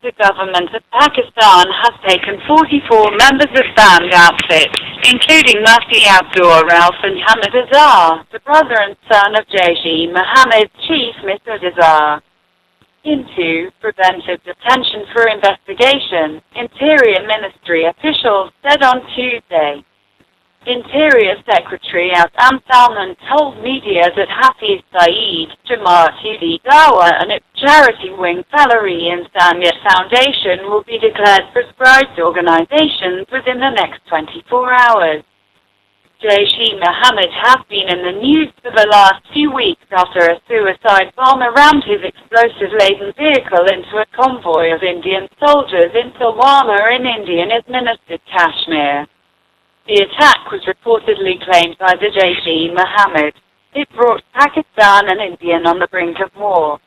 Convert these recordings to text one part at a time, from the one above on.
The government of Pakistan has taken 44 members of banned outfits, including Masood Azhar, Raoof and Azhar, the brother and son of Jaish-e-Mohammad's chief Masood Azhar, into preventive detention for investigation, Interior Ministry officials said on Tuesday. Interior Secretary Azhar Salman told media that Hafiz Saeed, Jaish-e-Mohammad and its charity wing Falari Insaniyat Foundation will be declared proscribed organizations within the next 24 hours. Jaish-e-Mohammad has been in the news for the last few weeks after a suicide bomber rammed his explosive-laden vehicle into a convoy of Indian soldiers in Pulwama in Indian-administered Kashmir. The attack was reportedly claimed by the Jaish-e-Mohammad. It brought Pakistan and India on the brink of war.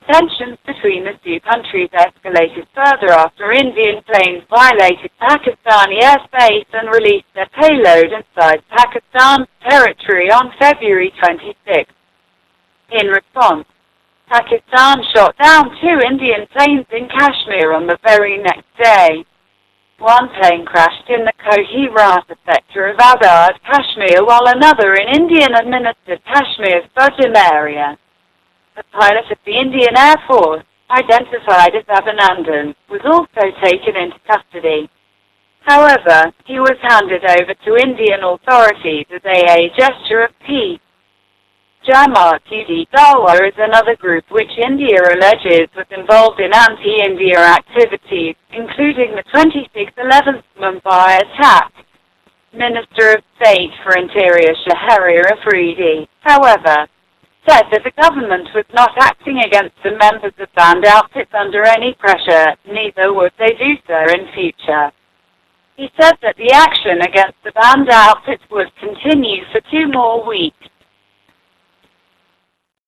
Tensions between the two countries escalated further after Indian planes violated Pakistani airspace and released their payload inside Pakistan's territory on February 26. In response, Pakistan shot down 2 Indian planes in Kashmir on the very next day. One plane crashed in the Kohi-Rata sector of Azad, Kashmir, while another in Indian-administered Kashmir's Bajam area. The pilot of the Indian Air Force, identified as Abhinandan, was also taken into custody. However, he was handed over to Indian authorities as a gesture of peace. Jaish-e-Mohammad is another group which India alleges was involved in anti-India activities, including the 26/11 Mumbai attack. Minister of State for Interior Shahriar Afridi, however, said that the government was not acting against the members of banned outfits under any pressure, neither would they do so in future. He said that the action against the banned outfits would continue for 2 more weeks.